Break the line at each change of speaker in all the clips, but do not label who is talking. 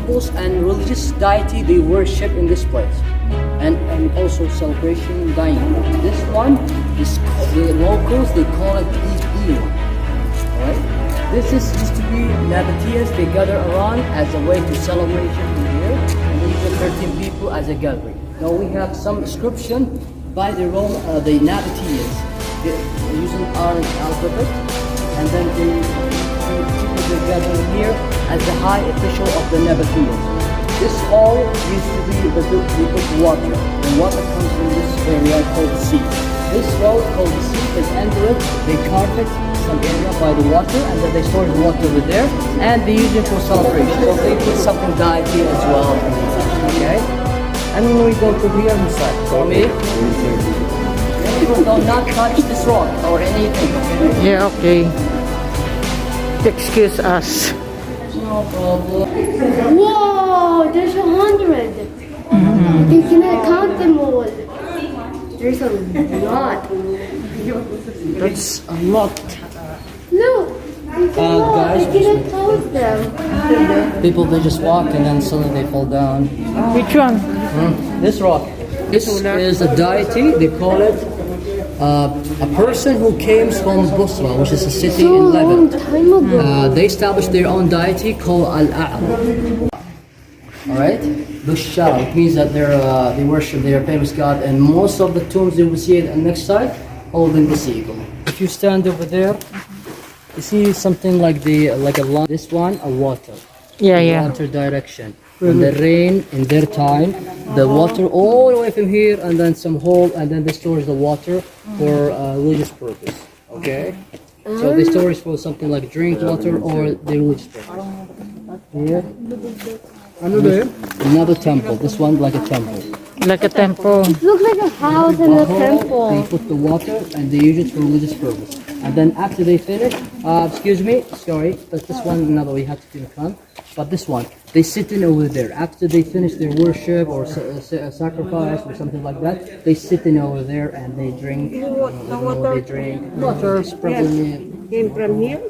temples and religious deity they worship in this place, and also celebration dining. This one is the locals they call it Eid. Alright, this is used to be Nabateans they gather around as a way to celebration in here, and then you get 13 people as a gathering. Now we have some inscription by the Nabateans. They're using Arabic alphabet, and then they gather here as the high official of the Nabateans. This hall used to be the big water. The water comes from this area called the sea. This road called the sea, they enter it, they carve it some area by the water, and then they store the water over there, and they use it for celebration. So they put something deity as well. Okay? And when we go to here inside, for me, do not touch this rock or anything. Okay?
Yeah, okay. Excuse us.
No problem.
Whoa, there's 100. You cannot count them all. There's a lot.
That's a lot.
No,
Guys,
you cannot count them.
people they just walk and then suddenly they fall down.
Which one?
This rock. This is a deity. They call it a person who came from Busra, which is a city
So
in
long
Lebanon.
time ago.
They established their own deity called ALULA. Alright? Bushara, it means that they worship their famous god, and most of the tombs you will see it on the next side holding the seagull. If you stand over there, you see something like a line. This one, a water.
Yeah.
Water direction. When the rain in their time, the water all the way from here, and then some hole, and then they store the water for religious purpose. Okay? So they store it for something like drink water or the religious purpose. Here. Another temple. This one like a temple.
Like a temple.
It looks like a house and a
They
temple.
put the water and they use it for religious purpose. And then after they finish, excuse me, sorry, but this one, another we have to finish on. But this one, they sit in over there. After they finish their worship or sacrifice or something like that, they sit in over there and they drink. They drink water. Probably.
Came from here?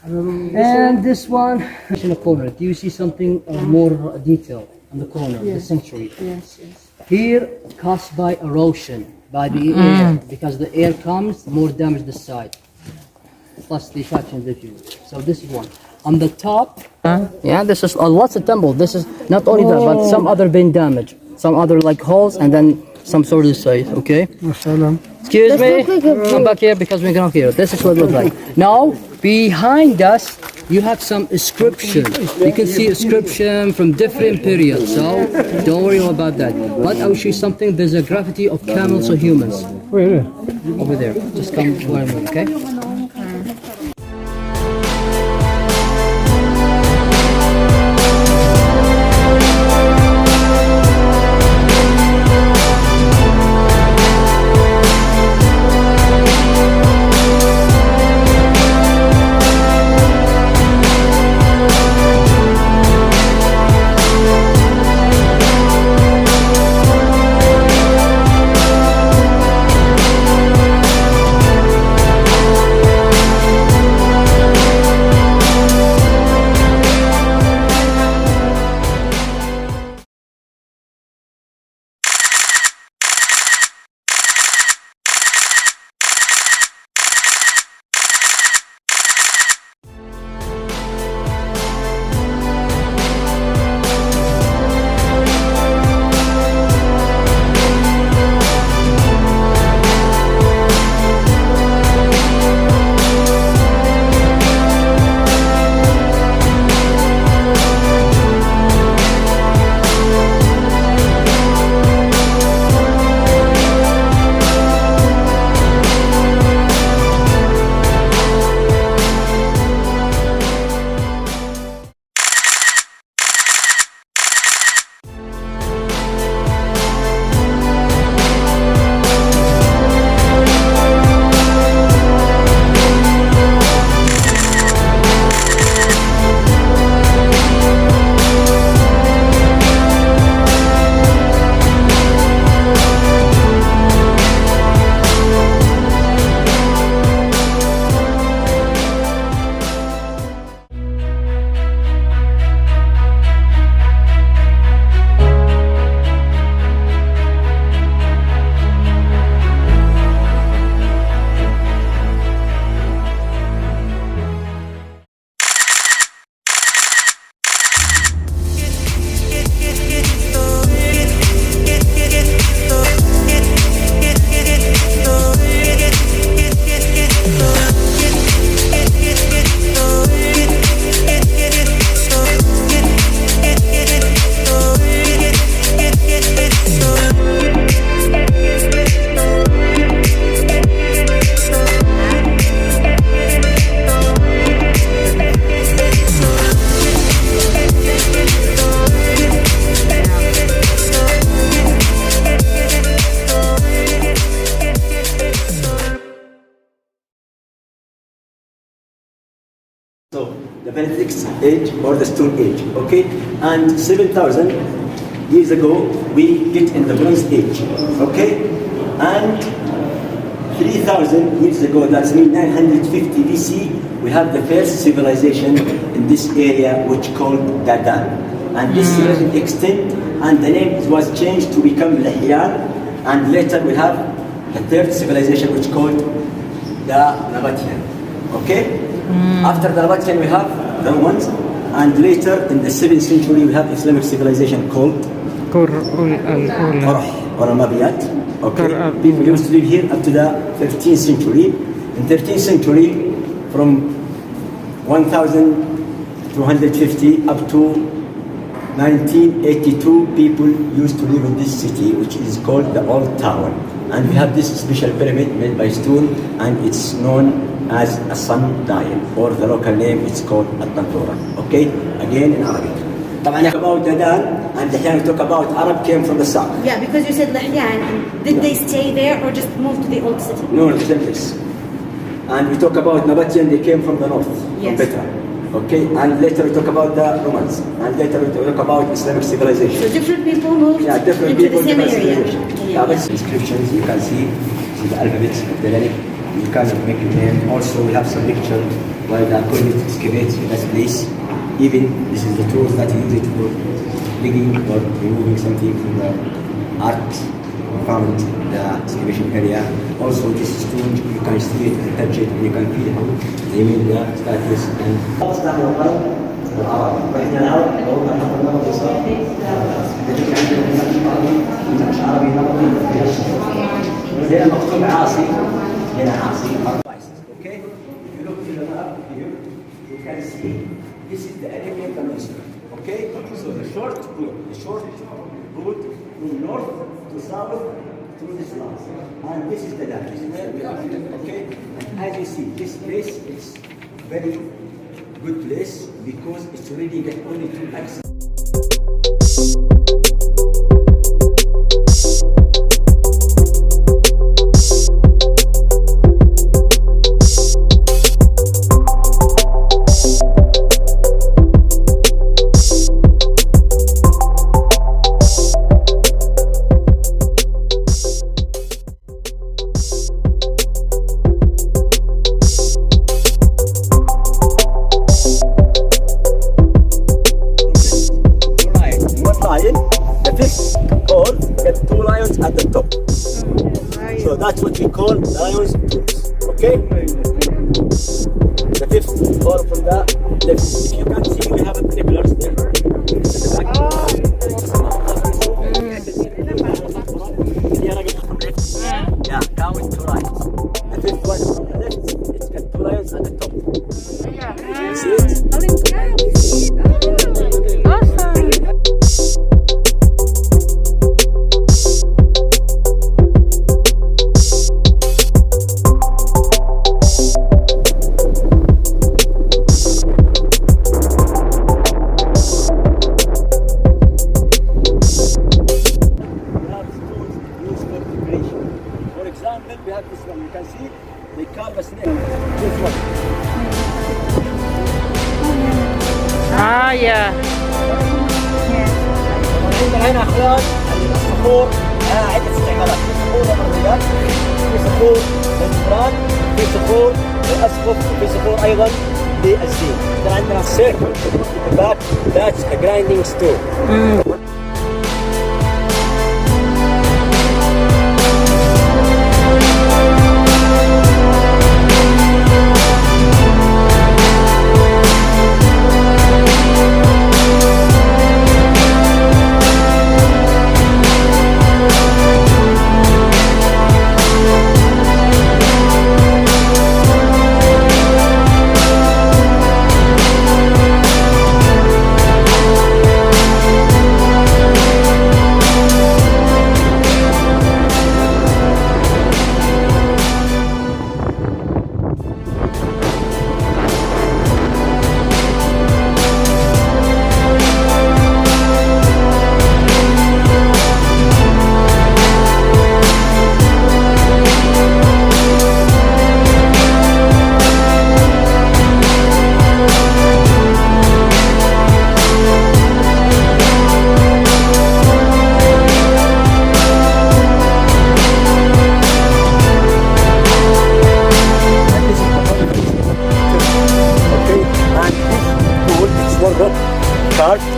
And this one, in the corner, do you see something more detail on the corner, the sanctuary?
Yes.
Here, caused by erosion, by the air, because the air comes, more damage this side, plus the factions if you will. So this is one. On the top, yeah, this is lots of temple. This is not only that, but some other been damaged, some other like holes, and then some sort of size. Okay. Excuse me. Come back here because we're gonna hear. This is what it looks like. Now behind us, you have some inscription. You can see inscription from different periods. So don't worry about that. But I will show you something. There's a graffiti of camels or humans.
Where?
Over there. Just come where I'm moving, okay?
So the Paleolithic age or the Stone Age, okay? And 7,000 years ago, we get in the Bronze Age, okay? And 3,000 years ago, that's 950 BC, we have the first civilization in this area which called Dadan. And this civilization extend, and the name was changed to become Lahyan, and later we have the third civilization which called the Nabatean, okay? After the Nabatean we have the Romans, and later in the 7th century we have Islamic civilization called
ALULA.
or Amabiyat. Okay,
Qur'an.
people used to live here up to the 13th century. In 13th century, from 1250 up to 1982, people used to live in this city, which is called the Old Tower. And we have this special pyramid made by stone, and it's known as a sundial, or the local name it's called At-Tantura. Okay, again in Arabic. طبعا about Dadan and Lahyan, we talk about Arab came from the south.
Yeah, because you said Lahyan. Did they stay there or just move to the old city?
No, the same place. And we talk about Nabatean, they came from the north, from
Yes.
Petra. Okay, and later we talk about the Romans, and later we talk about Islamic civilization.
So different people moved
Yeah, different
into
people,
the same
different
area.
civilization. Yeah, but inscriptions, you can see the alphabets of the Hellenic. You can make your name. Also, we have some picture where the archaeologists excavate in that place. Even this is the tools that you use it for digging or removing something from the art found in the excavation area. Also, this stone, you can see it and touch it, and you can feel how they made the statues. And واحنا العرب لو ما نحضر نمط الصرف مش عربي نمط هنا مكتوب عاصي هنا عاصي. Okay, if you look to the map here, you can see this is the Arabian Peninsula. Okay, so the short route from north to south through this land, and this is the land. This is where we are. Okay, and as you see, this place is very good place because it's already got only 2 access. The fifth or get 2 lions at the top. So that's what we call lions tombs. Okay? The fifth or from the left. If you can see, we have a pillars there. At the back. Yeah, count 2 lions. The fifth one from the left, it's got 2 lions at the top. See it? We have this one. You can see they carve a snake. This one.
Yeah.
عندنا هنا اخراج الصخور لها عده استعمالات، في صخور للارضيات، في صخور للجدران، في صخور للاسقف، وفي صخور ايضا للزين. عندنا سيركل في الباك that's a grinding stone.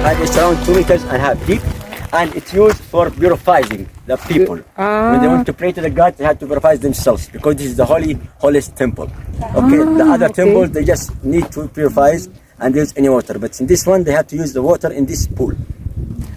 and it's around 2 meters and a half deep, and it's used for purifying the people. When they want to pray to the God, they have to purify themselves because this is the holiest temple. Okay, the other temples they just need to purify and use any water, but in this one they have to use the water in this pool,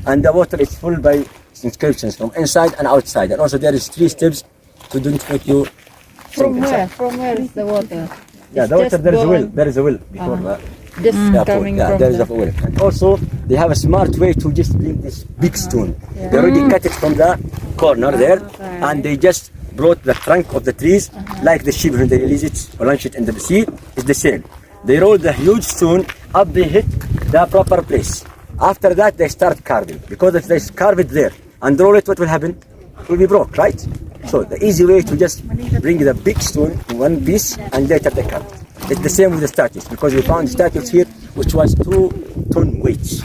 and the water is full by inscriptions from inside and outside, and also there is 3 steps to don't make you
From
sink
where?
inside.
From where is the water?
Yeah, the water there is a well. There is a well before the
Just
pool.
coming
Yeah,
from
there is
the...
a well. And also they have a smart way to just bring this big stone. They already cut it from the corner there, and they just brought the trunk of the trees, like the sheep when they release it or launch it into the sea. It's the same. They roll the huge stone up, they hit the proper place. After that, they start carving, because if they carve it there and roll it, what will happen? It will be broke, right? So the easy way to just bring the big stone in one piece and later they carve it. It's the same with the statues, because we found statues here which was 2-ton weights.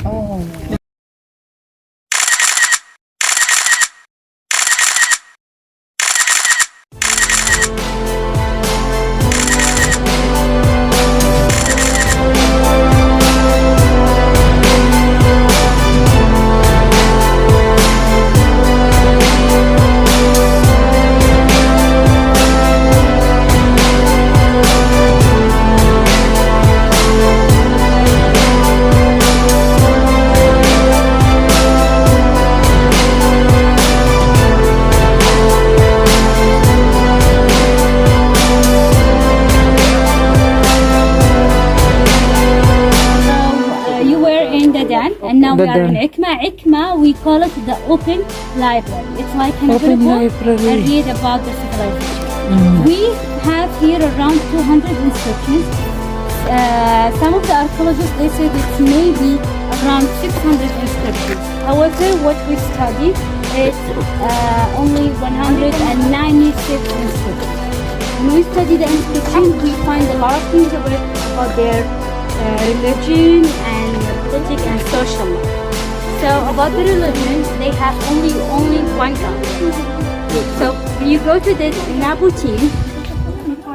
You were in the den, and now we
The
are in
den.
IKMA. IKMA, we call it the open library. It's like an
Open
book
library.
and read about the civilization. We have here around 200 inscriptions. Some of the archaeologists, they say that maybe around 600 inscriptions. However, what we study is only 196 inscriptions. When we study the inscription, we find a lot of things about their religion and politics and social life. So about the religion, they have only one God. So when you go to the Nabutin,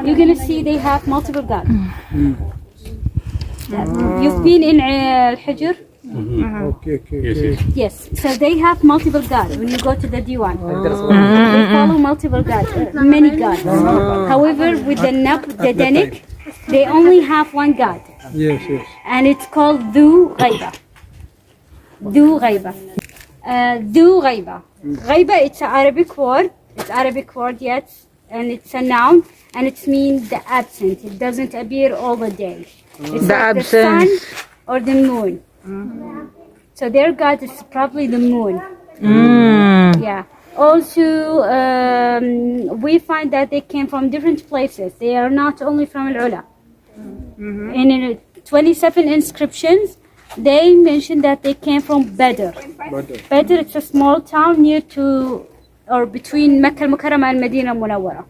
you're gonna see they have multiple gods. You've been in Al-Hijr? Yes. So they have multiple gods when you go to the Diwan. They follow multiple gods, many gods. However, with the Danik, they only have one God.
Yes.
And it's called Dhu Ghaiba. Dhu Ghaiba. Dhu Ghaiba. Ghaiba, it's an Arabic word. It's Arabic word, yes. And it's a noun. And it means the absent. It doesn't appear all the day. It's
The
like the
absence.
sun or the moon. So their God is probably the moon. Yeah. Also, we find that they came from different places. They are not only from ALULA. In 27 inscriptions, they mention that they came from Badr. Badr, it's a small town near to or between Mecca al-Mukarramah and Medina al-Munawwara.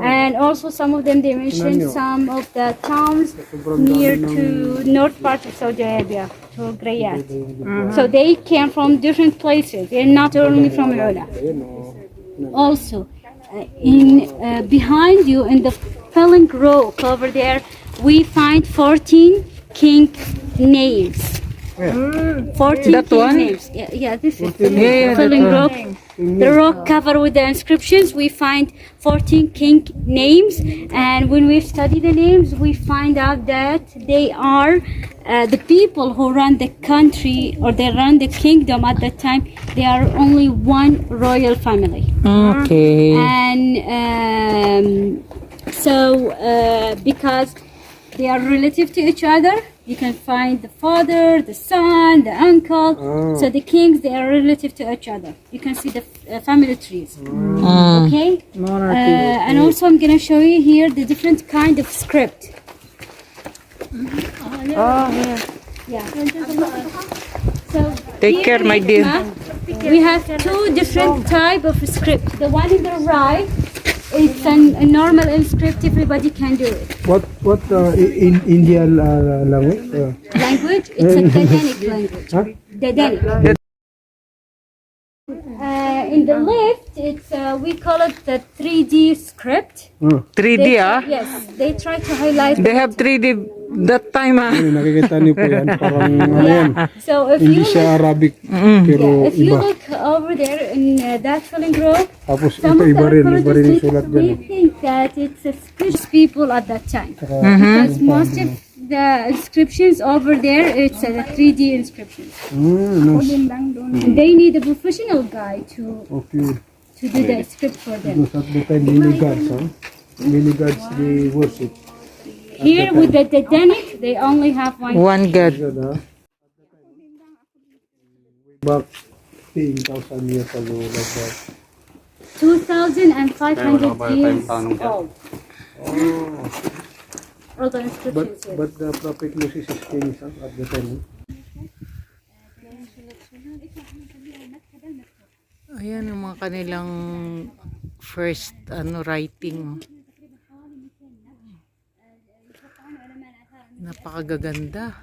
And also some of them, they mention some of the towns near to north part of Saudi Arabia, to Grayat. So they came from different places. They're not only from ALULA. Also, behind you in the filling row over there, we find 14 king names. 14
That
king
one?
names. Yeah, this is the
Yeah,
filling
that
rock. The rock covered with the inscriptions, we find 14 king names, and when we study the names, we find out that they are the people who run the country or they run the kingdom at that time. They are only one royal family.
Okay.
And because they are relative to each other, you can find the father, the son, the uncle. So the kings, they are relative to each other. You can see the family trees. Okay? And also I'm going to show you here the different kind of script. Yeah. So
Take
here
care,
in
my dear.
IKMA, we have two different type of script. The one in the right, it's a normal script, everybody can do it.
What in Indian language?
Language, it's a Dedanic language. Dedanic. In the left, it's we call it the 3D script.
3D, ah?
Yes, they try to highlight.
They have 3D That time
Ayun, nakikita niyo po yan. Parang ano yan.
So if
Hindi
you
siya Arabic. Pero
yeah, if you
iba.
look over there in that filling grove,
Tapos
some
ito
of the
iba rin. Iba rin yung
archaeologists
sulat
we
dyan.
think that it's suspicious people at that time. Because most of the inscriptions over there, it's a 3D inscription.
Nice.
They need a professional guy to
Okay.
do the script for them.
Because at the time, many gods, huh? Many gods they worship.
Here with the Titanic, they only have one.
one God.
God, huh? Back 10,000 years ago, like that.
2,500 years old. All the
But,
inscriptions here.
but the Prophet Moses is king, huh, at the time.
Ayan yung mga kanilang first writing. Napakagaganda.